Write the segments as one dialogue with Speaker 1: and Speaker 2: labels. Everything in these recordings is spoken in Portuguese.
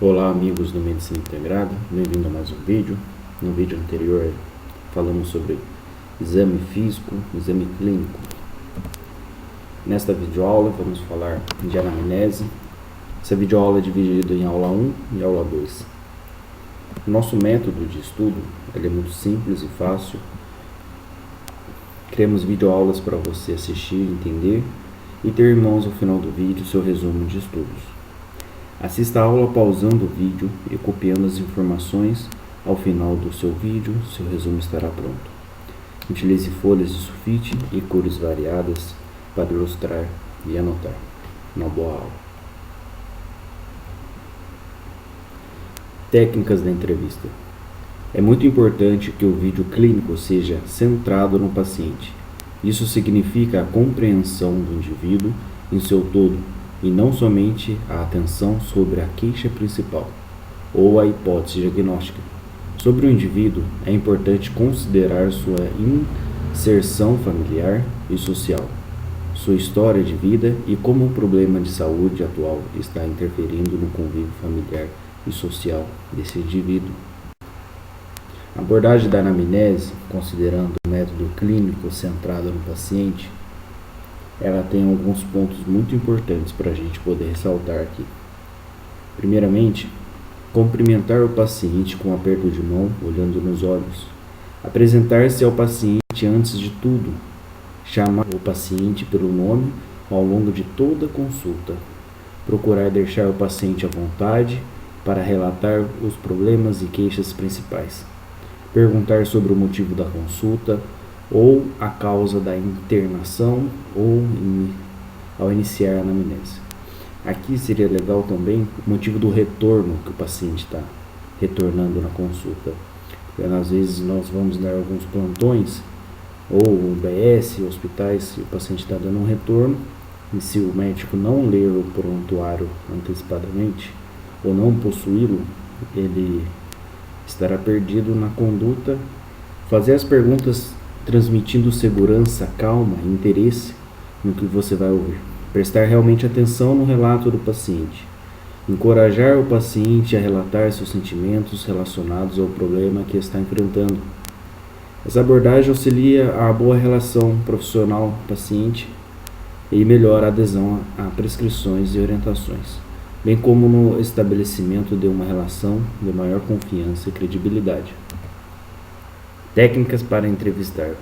Speaker 1: Olá amigos do Medicina Integrada, bem-vindo a mais um vídeo. No vídeo anterior falamos sobre exame físico, exame clínico. Nesta videoaula vamos falar de anamnese. Essa videoaula é dividida em aula 1 e aula 2. O nosso método de estudo ele é muito simples e fácil. Criamos videoaulas para você assistir, entender e ter em mãos ao final do vídeo seu resumo de estudos. Assista a aula pausando o vídeo e copiando as informações. Ao final do seu vídeo, seu resumo estará pronto. Utilize folhas de sulfite e cores variadas para ilustrar e anotar. Uma boa aula. Técnicas da entrevista. É muito importante que o vídeo clínico seja centrado no paciente. Isso significa a compreensão do indivíduo em seu todo e não somente a atenção sobre a queixa principal ou a hipótese diagnóstica. Sobre o indivíduo, é importante considerar sua inserção familiar e social, sua história de vida e como o problema de saúde atual está interferindo no convívio familiar e social desse indivíduo. A abordagem da anamnese, considerando o método clínico centrado no paciente, ela tem alguns pontos muito importantes para a gente poder ressaltar aqui. Primeiramente, cumprimentar o paciente com um aperto de mão, olhando nos olhos. Apresentar-se ao paciente antes de tudo. Chamar o paciente pelo nome ao longo de toda a consulta. Procurar deixar o paciente à vontade para relatar os problemas e queixas principais. Perguntar sobre o motivo da consulta ou a causa da internação ao iniciar a anamnese. Aqui seria legal também o motivo do retorno que o paciente está retornando na consulta. Porque às vezes nós vamos dar alguns plantões ou UBS, hospitais, e o paciente está dando um retorno e se o médico não ler o prontuário antecipadamente ou não possuí-lo, ele estará perdido na conduta. Fazer as perguntas transmitindo segurança, calma e interesse no que você vai ouvir. Prestar realmente atenção no relato do paciente. Encorajar o paciente a relatar seus sentimentos relacionados ao problema que está enfrentando. Essa abordagem auxilia a boa relação profissional-paciente e melhora a adesão a prescrições e orientações, bem como no estabelecimento de uma relação de maior confiança e credibilidade. Técnicas para entrevistar.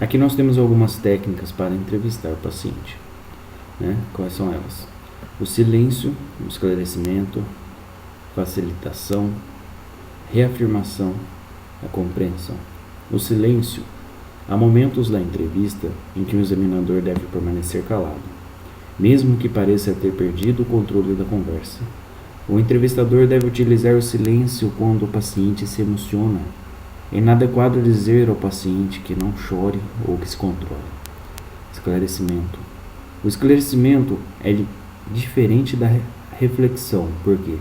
Speaker 1: Aqui nós temos algumas técnicas para entrevistar o paciente. Quais são elas? O silêncio, o esclarecimento, facilitação, reafirmação, a compreensão. O silêncio. Há momentos da entrevista em que o examinador deve permanecer calado, mesmo que pareça ter perdido o controle da conversa. O entrevistador deve utilizar o silêncio quando o paciente se emociona. É inadequado dizer ao paciente que não chore ou que se controle. Esclarecimento. O esclarecimento é diferente da reflexão, porque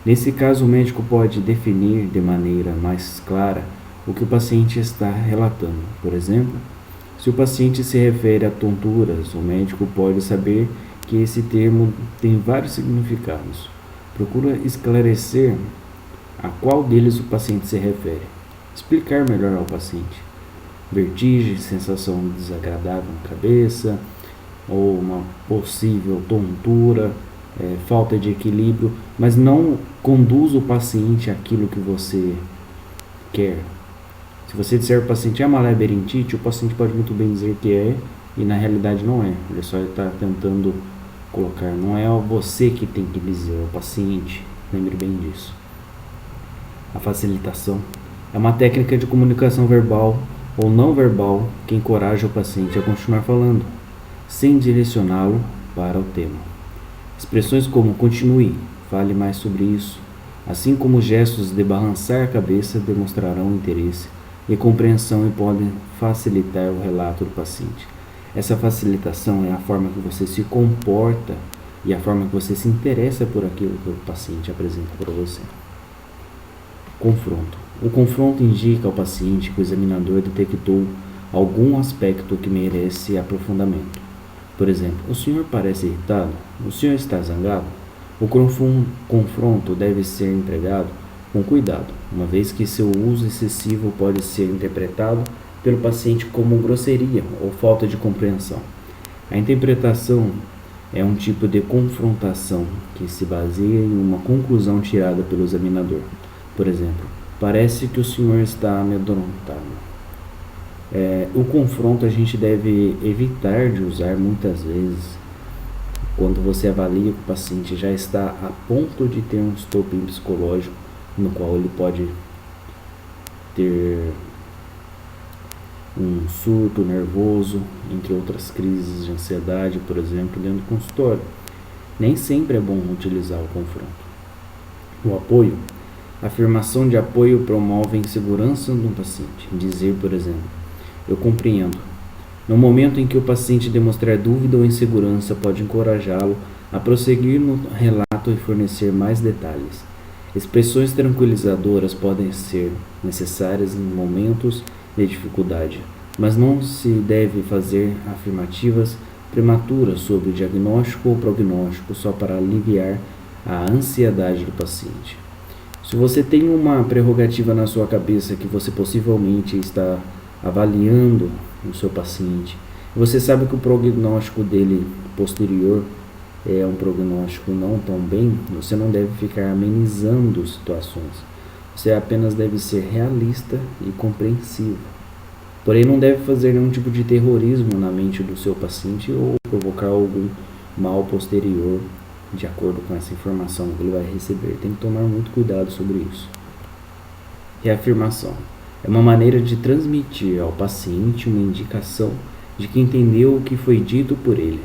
Speaker 1: nesse caso o médico pode definir de maneira mais clara o que o paciente está relatando. Por exemplo, se o paciente se refere a tonturas, o médico pode saber que esse termo tem vários significados. Procura esclarecer a qual deles o paciente se refere. Explicar melhor ao paciente. Vertigem, sensação desagradável na cabeça, ou uma possível tontura, falta de equilíbrio, mas não conduz o paciente àquilo que você quer. Se você disser ao paciente é uma labirintite, o paciente pode muito bem dizer que é, e na realidade não é. Ele só está tentando colocar, não é você que tem que dizer ao paciente, lembre bem disso. A facilitação é uma técnica de comunicação verbal ou não verbal que encoraja o paciente a continuar falando, sem direcioná-lo para o tema. Expressões como continue, fale mais sobre isso, assim como gestos de balançar a cabeça demonstrarão interesse e compreensão e podem facilitar o relato do paciente. Essa facilitação é a forma que você se comporta e a forma que você se interessa por aquilo que o paciente apresenta para você. Confronto. O confronto indica ao paciente que o examinador detectou algum aspecto que merece aprofundamento. Por exemplo, o senhor parece irritado? O senhor está zangado? O confronto deve ser empregado com cuidado, uma vez que seu uso excessivo pode ser interpretado pelo paciente como grosseria ou falta de compreensão. A interpretação é um tipo de confrontação que se baseia em uma conclusão tirada pelo examinador. Por exemplo, parece que o senhor está amedrontado. O confronto a gente deve evitar de usar muitas vezes quando você avalia que o paciente já está a ponto de ter um estopim psicológico, no qual ele pode ter um surto nervoso, entre outras crises de ansiedade, por exemplo, dentro do consultório. Nem sempre é bom utilizar o confronto. O apoio. A afirmação de apoio promove a insegurança do paciente. Dizer, por exemplo, eu compreendo. No momento em que o paciente demonstrar dúvida ou insegurança, pode encorajá-lo a prosseguir no relato e fornecer mais detalhes. Expressões tranquilizadoras podem ser necessárias em momentos de dificuldade, mas não se deve fazer afirmativas prematuras sobre diagnóstico ou prognóstico só para aliviar a ansiedade do paciente. Se você tem uma prerrogativa na sua cabeça que você possivelmente está avaliando o seu paciente, você sabe que o prognóstico dele posterior é um prognóstico não tão bem, você não deve ficar amenizando situações. Você apenas deve ser realista e compreensivo. Porém, não deve fazer nenhum tipo de terrorismo na mente do seu paciente ou provocar algum mal posterior de acordo com essa informação que ele vai receber. Tem que tomar muito cuidado sobre isso. Reafirmação. É uma maneira de transmitir ao paciente uma indicação de que entendeu o que foi dito por ele.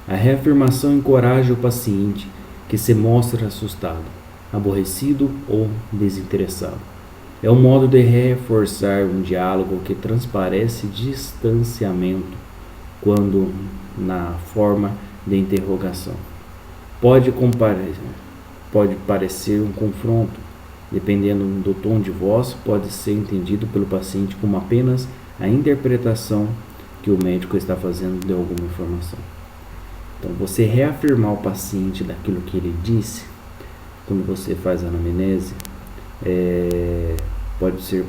Speaker 1: A reafirmação encoraja o paciente que se mostra assustado, aborrecido ou desinteressado. É um modo de reforçar um diálogo que transparece distanciamento quando na forma de interrogação. Pode parecer um confronto, dependendo do tom de voz, pode ser entendido pelo paciente como apenas a interpretação que o médico está fazendo de alguma informação. Então, você reafirmar o paciente daquilo que ele disse, quando você faz a anamnese, pode ser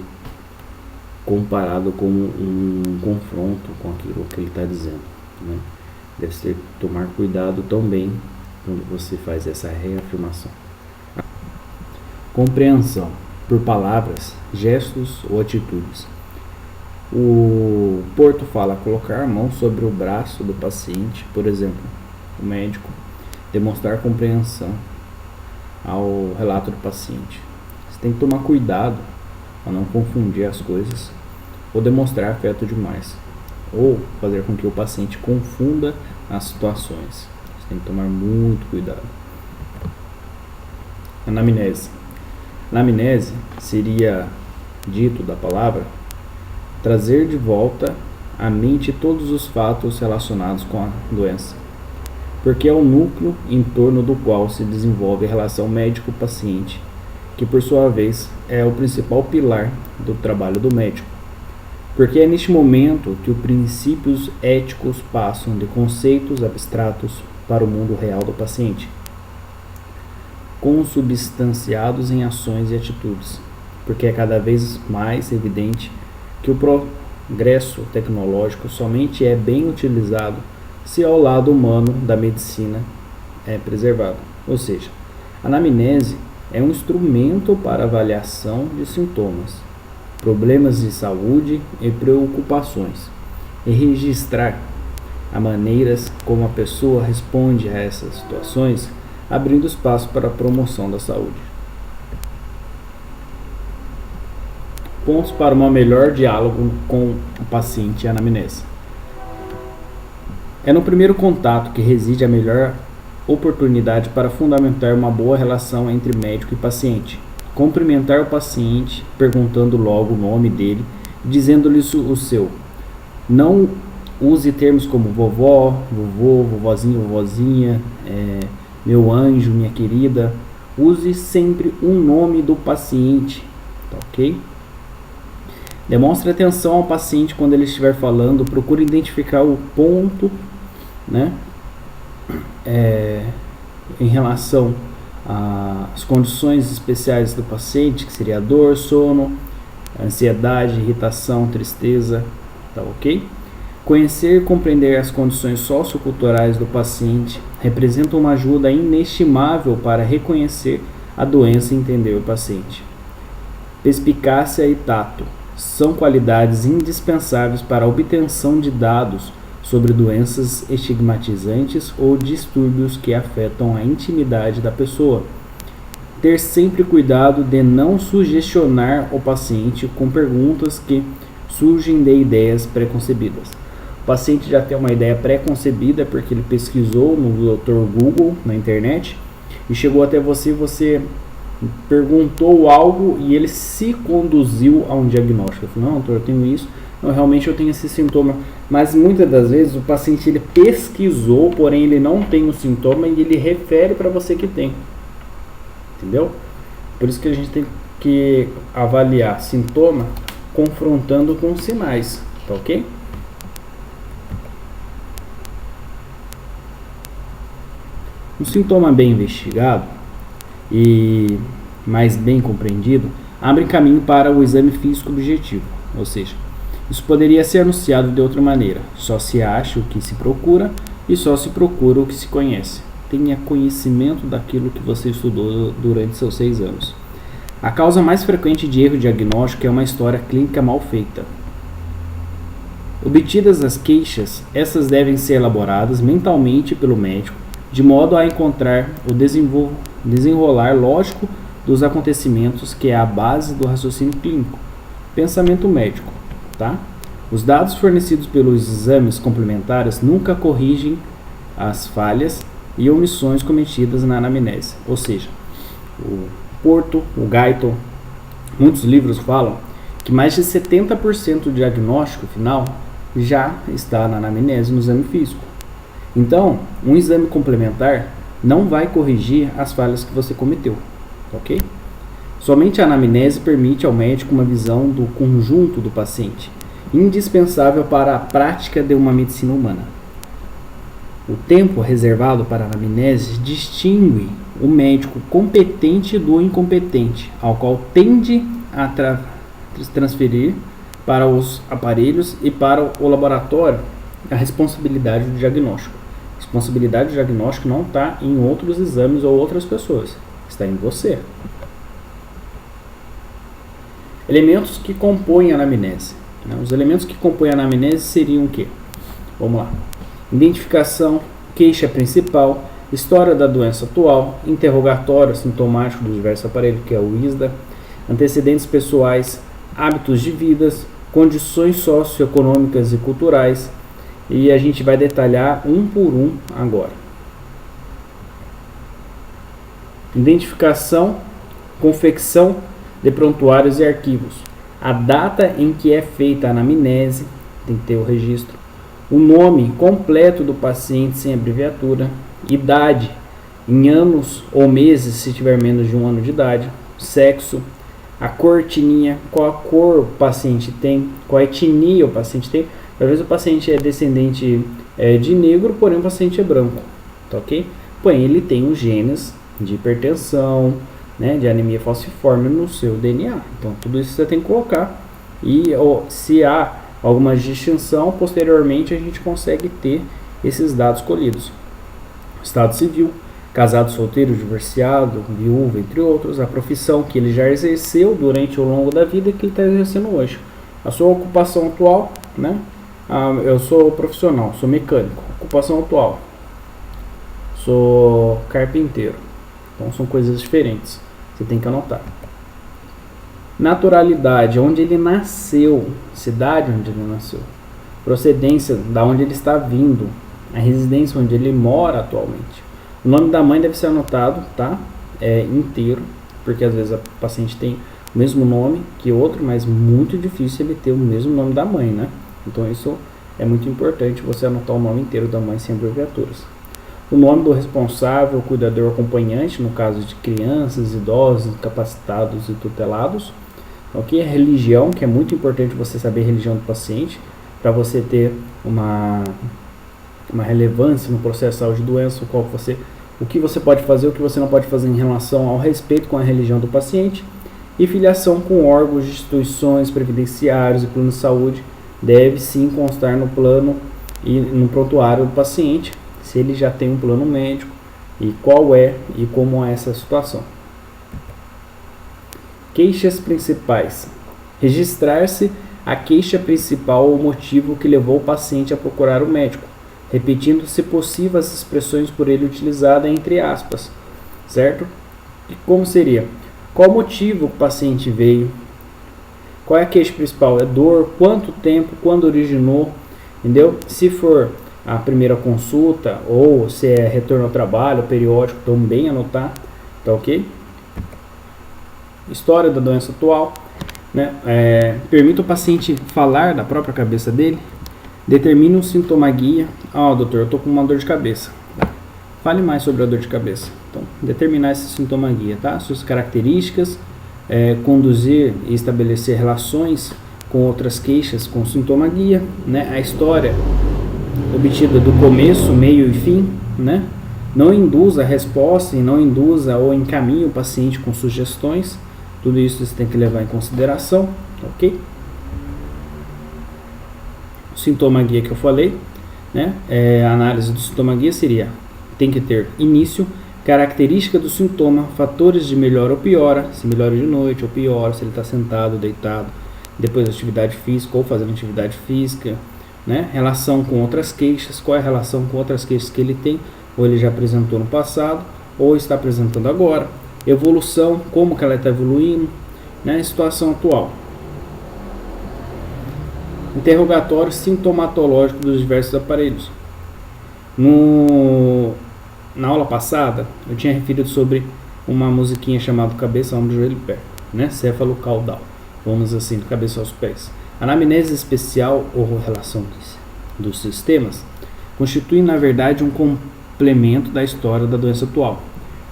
Speaker 1: comparado com um confronto com aquilo que ele está dizendo, né? Deve ser tomar cuidado também quando você faz essa reafirmação. Compreensão por palavras, gestos ou atitudes. O Porto fala colocar a mão sobre o braço do paciente, por exemplo, o médico demonstrar compreensão ao relato do paciente. Você tem que tomar cuidado para não confundir as coisas ou demonstrar afeto demais, ou fazer com que o paciente confunda as situações. Você tem que tomar muito cuidado. Anamnese. Anamnese seria, dito da palavra, trazer de volta à mente todos os fatos relacionados com a doença, porque é o núcleo em torno do qual se desenvolve a relação médico-paciente, que por sua vez é o principal pilar do trabalho do médico, porque é neste momento que os princípios éticos passam de conceitos abstratos para o mundo real do paciente, consubstanciados em ações e atitudes, porque é cada vez mais evidente que o progresso tecnológico somente é bem utilizado se ao lado humano da medicina é preservado. Ou seja, a anamnese é um instrumento para avaliação de sintomas, problemas de saúde e preocupações, e registrar as maneiras como a pessoa responde a essas situações, abrindo espaço para a promoção da saúde. Pontos para um melhor diálogo com o paciente e a anamnese. É no primeiro contato que reside a melhor oportunidade para fundamentar uma boa relação entre médico e paciente. Cumprimentar o paciente perguntando logo o nome dele, dizendo-lhe o seu. Não use termos como vovó, vovô, vovozinho, vovozinha, meu anjo, minha querida. Use sempre um nome do paciente, tá ok? Demonstre atenção ao paciente quando ele estiver falando. Procure identificar o ponto né, em relação às condições especiais do paciente, que seria a dor, sono, ansiedade, irritação, tristeza, tá ok? Conhecer e compreender as condições socioculturais do paciente representa uma ajuda inestimável para reconhecer a doença e entender o paciente. Perspicácia e tato são qualidades indispensáveis para a obtenção de dados sobre doenças estigmatizantes ou distúrbios que afetam a intimidade da pessoa. Ter sempre cuidado de não sugestionar o paciente com perguntas que surgem de ideias preconcebidas. O paciente já tem uma ideia pré-concebida porque ele pesquisou no Dr. Google, na internet, e chegou até você, você perguntou algo e ele se conduziu a um diagnóstico. Ele falou, não, doutor, eu tenho isso, não, realmente eu tenho esse sintoma. Mas muitas das vezes o paciente ele pesquisou, porém ele não tem o sintoma e ele refere para você que tem. Entendeu? Por isso que a gente tem que avaliar sintoma confrontando com sinais, tá ok? Um sintoma bem investigado e mais bem compreendido abre caminho para o exame físico objetivo, ou seja, isso poderia ser anunciado de outra maneira: só se acha o que se procura e só se procura o que se conhece. Tenha conhecimento daquilo que você estudou durante seus 6 anos. A causa mais frequente de erro diagnóstico é uma história clínica mal feita. Obtidas as queixas, essas devem ser elaboradas mentalmente pelo médico, de modo a encontrar o desenrolar lógico dos acontecimentos, que é a base do raciocínio clínico. Pensamento médico, tá? Os dados fornecidos pelos exames complementares nunca corrigem as falhas e omissões cometidas na anamnese. Ou seja, o Porto, o Guyton, muitos livros falam que mais de 70% do diagnóstico final já está na anamnese, no exame físico. Então, um exame complementar não vai corrigir as falhas que você cometeu, ok? Somente a anamnese permite ao médico uma visão do conjunto do paciente, indispensável para a prática de uma medicina humana. O tempo reservado para a anamnese distingue o médico competente do incompetente, ao qual tende a transferir para os aparelhos e para o laboratório a responsabilidade do diagnóstico. A responsabilidade do diagnóstico não está em outros exames ou outras pessoas, está em você. Elementos que compõem a anamnese. Os elementos que compõem a anamnese seriam o quê? Vamos lá. Identificação, queixa principal, história da doença atual, interrogatório sintomático dos diversos aparelhos, que é o ISDA, antecedentes pessoais, hábitos de vida, condições socioeconômicas e culturais, e a gente vai detalhar um por um agora. Identificação, confecção de prontuários e arquivos. A data em que é feita a anamnese, tem que ter o registro. O nome completo do paciente sem abreviatura. Idade, em anos ou meses, se tiver menos de 1 ano de idade. Sexo, a cor, etnia, qual a cor o paciente tem, qual a etnia o paciente tem. Às vezes o paciente é descendente de negro, porém o paciente é branco, tá ok? Porém ele tem os genes de hipertensão, né, de anemia falciforme no seu DNA. Então tudo isso você tem que colocar, e se há alguma distinção, posteriormente a gente consegue ter esses dados colhidos. Estado civil, casado, solteiro, divorciado, viúvo, entre outros. A profissão que ele já exerceu durante o longo da vida e que ele está exercendo hoje. A sua ocupação atual, né? Eu sou profissional, sou mecânico. Ocupação atual, sou carpinteiro. Então são coisas diferentes, você tem que anotar. Naturalidade, onde ele nasceu, cidade onde ele nasceu, procedência, da onde ele está vindo, a residência onde ele mora atualmente. O nome da mãe deve ser anotado, tá? Inteiro, porque às vezes a paciente tem o mesmo nome que outro, mas muito difícil ele ter o mesmo nome da mãe, né? Então isso é muito importante, você anotar o nome inteiro da mãe sem abreviaturas. O nome do responsável, cuidador, acompanhante, no caso de crianças, idosos, incapacitados e tutelados. Ok? A religião, que é muito importante você saber a religião do paciente, para você ter uma uma relevância no processo de saúde e doença, o que você pode fazer, o que você não pode fazer em relação ao respeito com a religião do paciente, e filiação com órgãos, instituições previdenciários e planos de saúde deve sim constar no plano e no prontuário do paciente, se ele já tem um plano médico e qual é e como é essa situação. Queixas principais. Registrar-se a queixa principal ou motivo que levou o paciente a procurar o médico, repetindo, se possível, as expressões por ele utilizadas entre aspas, certo? E como seria? Qual motivo o paciente veio? Qual é a queixa principal? É dor? Quanto tempo? Quando originou? Entendeu? Se for a primeira consulta ou se é retorno ao trabalho, periódico, também anotar, tá ok? História da doença atual, né? Permita o paciente falar da própria cabeça dele. Determine um sintoma guia. Doutor, eu tô com uma dor de cabeça. Fale mais sobre a dor de cabeça. Então, determinar esse sintoma guia, tá? Suas características, conduzir e estabelecer relações com outras queixas com sintoma guia, né? A história obtida do começo, meio e fim, né? Não induza a resposta e não induza ou encaminhe o paciente com sugestões. Tudo isso você tem que levar em consideração, ok? O sintoma guia que eu falei, né? A análise do sintoma guia tem que ter início, característica do sintoma, fatores de melhora ou piora, se melhora de noite ou piora, se ele está sentado, deitado, depois da atividade física ou fazendo atividade física, né? Relação com outras queixas, qual é a relação com outras queixas que ele tem, ou ele já apresentou no passado, ou está apresentando agora, evolução, como que ela está evoluindo, né? Situação atual. Interrogatório sintomatológico dos diversos aparelhos. Na aula passada, eu tinha referido sobre uma musiquinha chamada cabeça, ombro, joelho e pé, né? Céfalo caudal, vamos assim, do cabeça aos pés. A anamnese especial ou relação dos sistemas constitui, na verdade, um complemento da história da doença atual.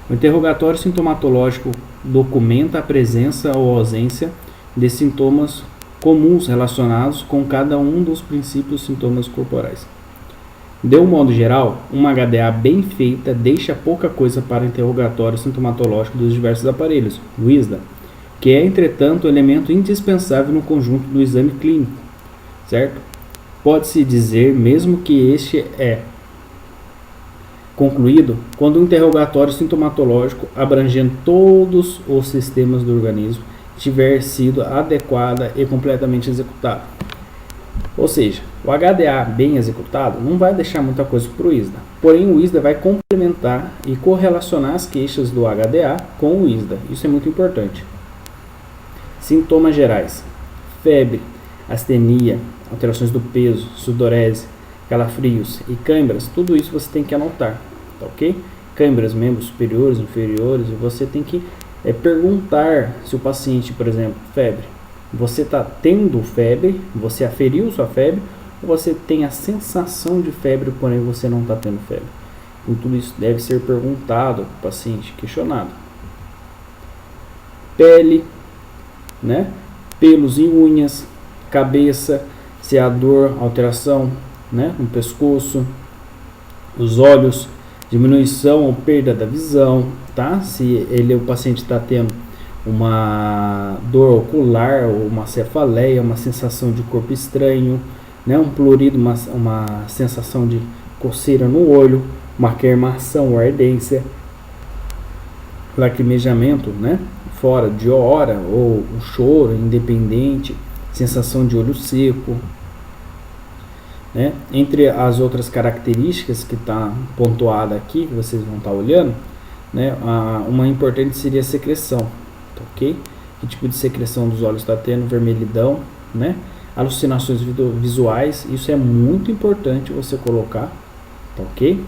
Speaker 1: O interrogatório sintomatológico documenta a presença ou ausência de sintomas comuns relacionados com cada um dos princípios sintomas corporais. De um modo geral, uma HDA bem feita deixa pouca coisa para o interrogatório sintomatológico dos diversos aparelhos, o ISDA, que é, entretanto, elemento indispensável no conjunto do exame clínico, certo? Pode-se dizer mesmo que este é concluído quando o interrogatório sintomatológico, abrangendo todos os sistemas do organismo, tiver sido adequada e completamente executado. Ou seja, o HDA bem executado não vai deixar muita coisa para o ISDA, porém o ISDA vai complementar e correlacionar as queixas do HDA com o ISDA, isso é muito importante. Sintomas gerais: febre, astenia, alterações do peso, sudorese, calafrios e câimbras, tudo isso você tem que anotar, tá ok? Câimbras, membros superiores, inferiores, e você tem que perguntar se o paciente, por exemplo, febre, você está tendo febre, você aferiu sua febre, ou você tem a sensação de febre, porém você não está tendo febre. Então, tudo isso deve ser perguntado para o paciente, questionado. Pele, né? Pelos e unhas, cabeça, se há dor, alteração, né? No pescoço, os olhos, diminuição ou perda da visão, tá? Se o paciente está tendo uma dor ocular ou uma cefaleia, uma sensação de corpo estranho, né? Um prurido, uma sensação de coceira no olho, uma queimação ou ardência, lacrimejamento, né? Fora de hora, ou um choro independente, sensação de olho seco, né? Entre as outras características que está pontuada aqui, que vocês vão estar olhando, né? Uma importante seria a secreção, tá ok? Que tipo de secreção dos olhos está tendo? Vermelhidão, né? Alucinações visuais, isso é muito importante você colocar, tá ok?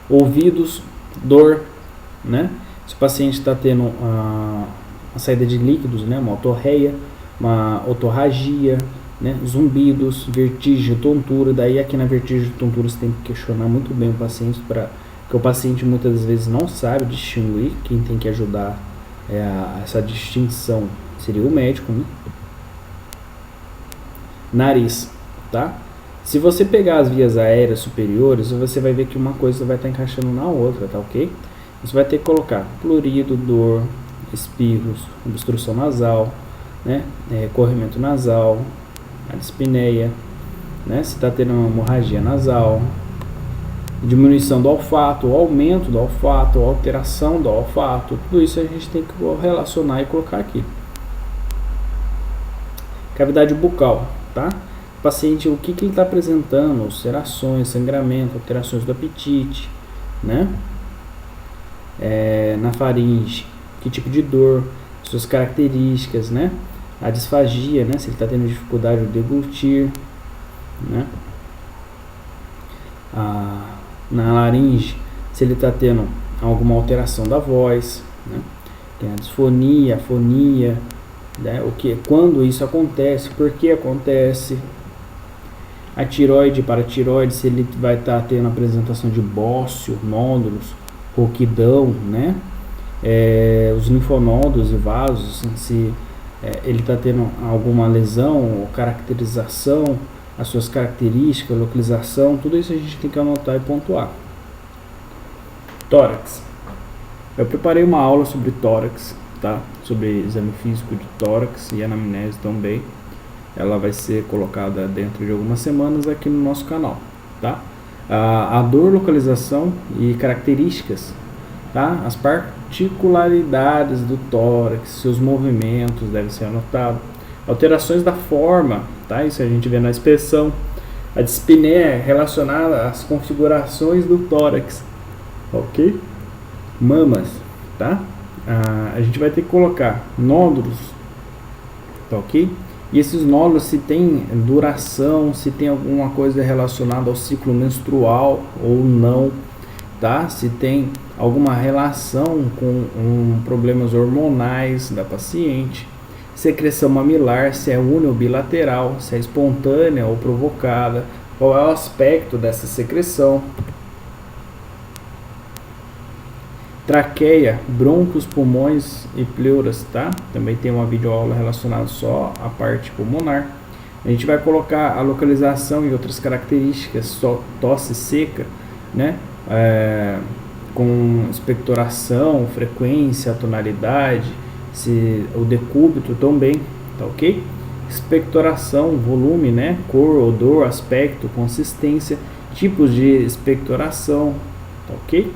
Speaker 1: Ouvidos, dor, né? Se o paciente está tendo a saída de líquidos, né? Uma otorreia, uma otorragia, né? Zumbidos, vertigem, tontura. Daí aqui na vertigem e tontura você tem que questionar muito bem o paciente, porque o paciente muitas vezes não sabe distinguir. Quem tem que ajudar essa distinção seria o médico, né? Nariz, tá? Se você pegar as vias aéreas superiores, você vai ver que uma coisa vai estar encaixando na outra, tá ok? Você vai ter que colocar prurido, dor, espirros, obstrução nasal, né? Corrimento nasal, a dispneia, né? Se está tendo uma hemorragia nasal, diminuição do olfato, aumento do olfato, alteração do olfato, tudo isso a gente tem que relacionar e colocar aqui. Cavidade bucal, tá? O paciente, o que ele está apresentando? Ulcerações, sangramento, alterações do apetite, né? Na faringe, que tipo de dor, suas características, né? A disfagia, né? Se ele está tendo dificuldade de deglutir, né? Na laringe, se ele está tendo alguma alteração da voz, né? Tem a disfonia, afonia, né? Quando isso acontece, por que acontece? A tireoide, paratireoide, se ele vai estar tendo apresentação de bócio, nódulos, rouquidão, né? Os linfonodos e vasos, se ele está tendo alguma lesão ou caracterização, as suas características, localização, tudo isso a gente tem que anotar e pontuar. Tórax. Eu preparei uma aula sobre tórax, tá? Sobre exame físico de tórax e anamnese também. Ela vai ser colocada dentro de algumas semanas aqui no nosso canal, tá? A dor, localização e características, tá? As particularidades do tórax, seus movimentos devem ser anotados. Alterações da forma, tá? Isso a gente vê na inspeção. A dispneia relacionada às configurações do tórax, ok? Mamas, tá? A gente vai ter que colocar nódulos, tá ok? E esses nódulos, se tem duração, se tem alguma coisa relacionada ao ciclo menstrual ou não, tá? Se tem alguma relação com problemas hormonais da paciente, secreção mamilar, se é uni ou bilateral, se é espontânea ou provocada, qual é o aspecto dessa secreção. Traqueia, broncos, pulmões e pleuras, tá? Também tem uma videoaula relacionada só à parte pulmonar. A gente vai colocar a localização e outras características, só tosse seca, né? Com expectoração, frequência, tonalidade, se o decúbito também, tá ok? Expectoração, volume, né? Cor, odor, aspecto, consistência, tipos de expectoração, tá ok?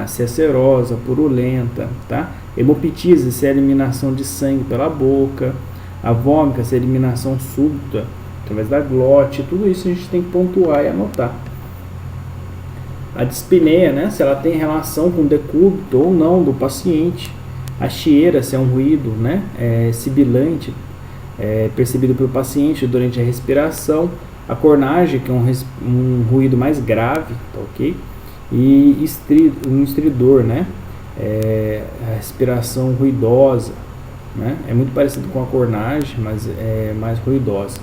Speaker 1: Se é serosa, purulenta, tá? Hemoptise, se é eliminação de sangue pela boca. A vômica, se é eliminação súbita através da glote. Tudo isso a gente tem que pontuar e anotar. A dispneia, né? Se ela tem relação com o decúbito ou não do paciente. A chieira, se é um ruído, né? Sibilante, percebido pelo paciente durante a respiração. A cornagem, que é um ruído mais grave, tá ok? E um estridor, né? A respiração ruidosa, né? É muito parecido com a cornagem, mas é mais ruidosa.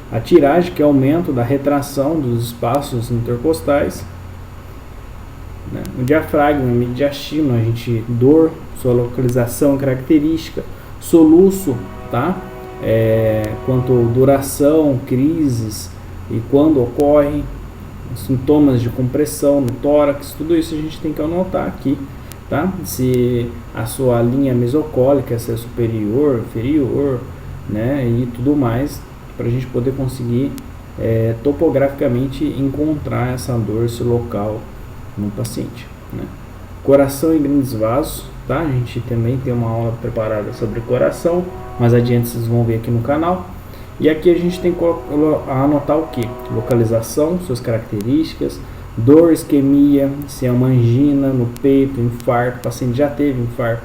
Speaker 1: A tiragem, que é o aumento da retração dos espaços intercostais, né? O diafragma, mediastino, a gente dor, sua localização característica, soluço, tá? Quanto duração, crises e quando ocorre. Sintomas de compressão no tórax, tudo isso a gente tem que anotar aqui, tá? Se a sua linha mesocólica, se é superior, inferior, né? E tudo mais, para a gente poder conseguir topograficamente encontrar essa dor, esse local no paciente, né? Coração e grandes vasos, tá? A gente também tem uma aula preparada sobre coração, mais adiante vocês vão ver aqui no canal. E aqui a gente tem que anotar o que? Localização, suas características, dor, isquemia, se é uma angina no peito, infarto, o paciente já teve infarto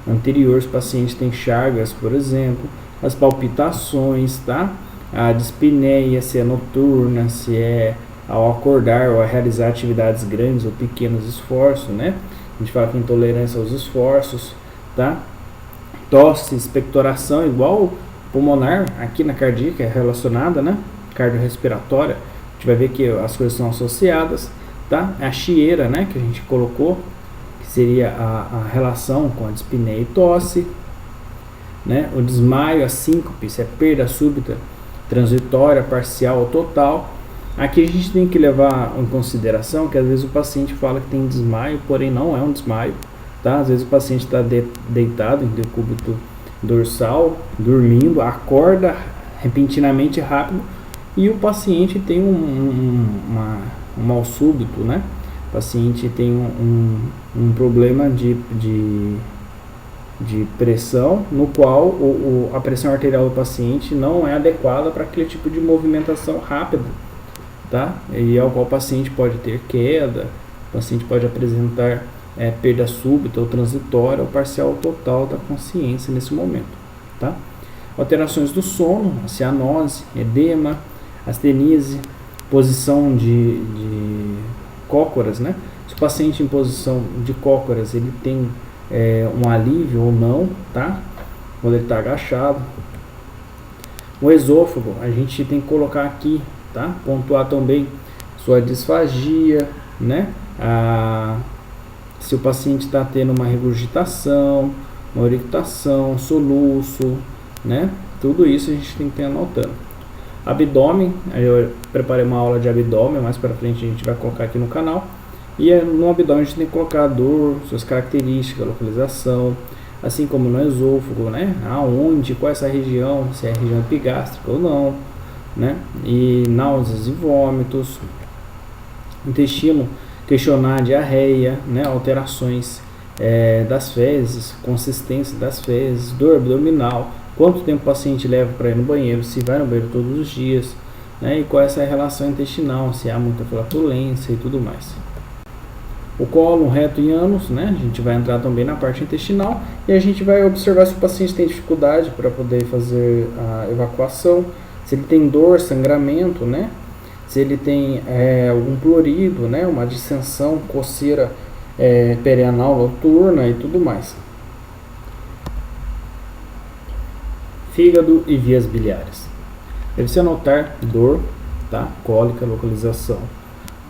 Speaker 1: anterior, o paciente tem chagas, por exemplo, as palpitações, tá? A dispneia, se é noturna, se é ao acordar ou a realizar atividades grandes ou pequenos esforços, né? A gente fala que intolerância aos esforços, tá? Tosse, expectoração, igual pulmonar, aqui na cardíaca é relacionada, né? Cardiorrespiratória, a gente vai ver que as coisas são associadas, tá? A chieira, né? Que a gente colocou, que seria a relação com a dispneia e tosse, né? O desmaio, a síncope, se é perda súbita, transitória, parcial ou total,
Speaker 2: Aqui a gente tem que levar em consideração que às vezes o paciente fala que tem desmaio, porém não é um desmaio, tá? Às vezes o paciente está deitado em decúbito dorsal, dormindo, acorda repentinamente rápido e o paciente tem um mal súbito, né? O paciente tem um problema de pressão, no qual a pressão arterial do paciente não é adequada para aquele tipo de movimentação rápida, tá? E ao qual o paciente pode ter queda, o paciente pode apresentar perda súbita ou transitória ou parcial ou total da consciência nesse momento, tá? Alterações do sono, cianose, edema, astenise, posição de cócoras, né? Se o paciente em posição de cócoras ele tem um alívio ou não, tá? Quando ele está agachado. O esôfago, a gente tem que colocar aqui, tá? Pontuar também sua disfagia, né? Se o paciente está tendo uma regurgitação, uma eructação, soluço, né? Tudo isso a gente tem que ir anotando. Abdômen, eu preparei uma aula de abdômen, mais para frente a gente vai colocar aqui no canal. E no abdômen a gente tem que colocar a dor, suas características, localização, assim como no esôfago, né? Aonde, qual é essa região, se é a região epigástrica ou não, né? E náuseas e vômitos. Intestino, questionar diarreia, né? Alterações das fezes, consistência das fezes, dor abdominal, quanto tempo o paciente leva para ir no banheiro, se vai no banheiro todos os dias, né? E qual é essa relação intestinal, se há muita flatulência e tudo mais. O cólon, reto e ânus, né? A gente vai entrar também na parte intestinal e a gente vai observar se o paciente tem dificuldade para poder fazer a evacuação, se ele tem dor, sangramento, né? Se ele tem algum prurido, né? Uma distensão, coceira perianal noturna e tudo mais. Fígado e vias biliares. Deve-se anotar dor, tá? Cólica, localização.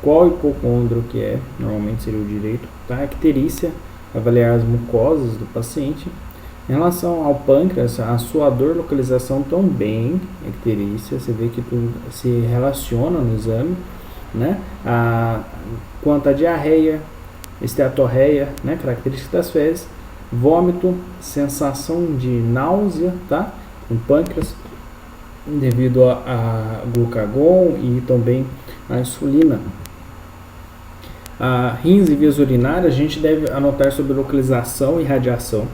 Speaker 2: Qual hipocôndrio que é, normalmente seria o direito, tá? Icterícia, avaliar as mucosas do paciente. Em relação ao pâncreas, a sua dor, localização também, icterícia, você vê que tudo se relaciona no exame, né? Quanto à diarreia, esteatorreia, né? Características das fezes, vômito, sensação de náusea, tá? No pâncreas, devido a glucagon e também a insulina. Rins e vias urinárias, a gente deve anotar sobre localização e radiação.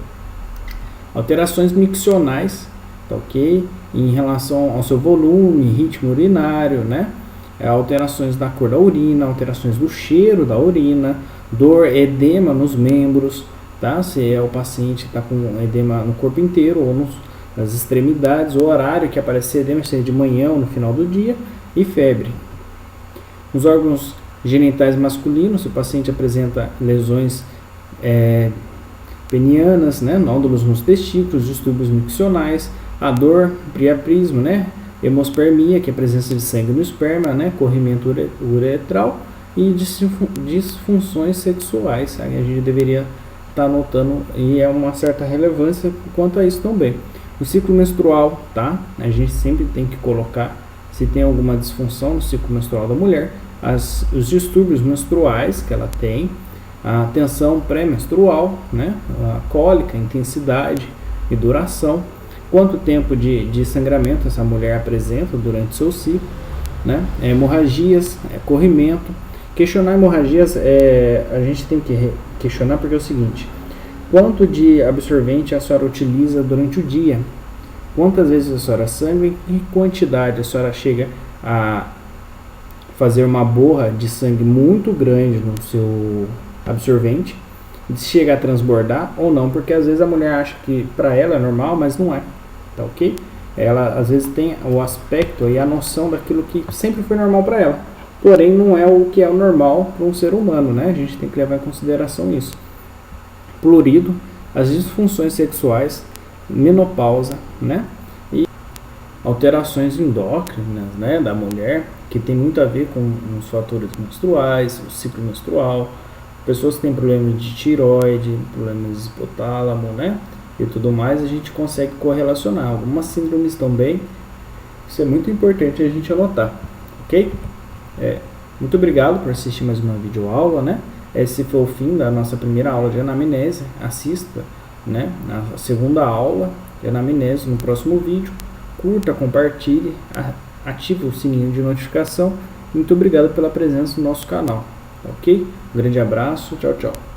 Speaker 2: Alterações miccionais, tá ok? Em relação ao seu volume, ritmo urinário, né? Alterações da cor da urina, alterações do cheiro da urina, dor, edema nos membros, tá? Se o paciente está com edema no corpo inteiro ou nas extremidades, o horário que aparecer edema, seja de manhã ou no final do dia, e febre. Nos órgãos genitais masculinos, se o paciente apresenta lesões penianas, né, nódulos nos testículos, distúrbios miccionais, a dor, priapismo, né, hemospermia, que é a presença de sangue no esperma, né, corrimento uretral e disfunções sexuais. A gente deveria estar anotando e é uma certa relevância quanto a isso também. O ciclo menstrual, tá? A gente sempre tem que colocar se tem alguma disfunção no ciclo menstrual da mulher, os distúrbios menstruais que ela tem, a tensão pré-menstrual, né? A cólica, intensidade e duração, quanto tempo de sangramento essa mulher apresenta durante seu ciclo, né? Hemorragias, corrimento. Questionar hemorragias, a gente tem que questionar porque é o seguinte: quanto de absorvente a senhora utiliza durante o dia? Quantas vezes a senhora sangra e em quantidade a senhora chega a fazer uma borra de sangue muito grande no seu absorvente, se chega a transbordar ou não, porque às vezes a mulher acha que para ela é normal, mas não é, tá ok? Ela às vezes tem o aspecto e a noção daquilo que sempre foi normal para ela, porém não é o que é o normal para um ser humano, né? A gente tem que levar em consideração isso. Prurido, as disfunções sexuais, menopausa, né? E alterações endócrinas, né, da mulher, que tem muito a ver com os fatores menstruais, o ciclo menstrual, pessoas que têm problemas de tireoide, problemas de hipotálamo, né, e tudo mais, a gente consegue correlacionar. Algumas síndromes também, isso é muito importante a gente anotar, ok? Muito obrigado por assistir mais uma videoaula, né? Esse foi o fim da nossa primeira aula de anamnese. Assista, né, a segunda aula de anamnese no próximo vídeo. Curta, compartilhe, ative o sininho de notificação. Muito obrigado pela presença no nosso canal, ok? Um grande abraço, tchau, tchau.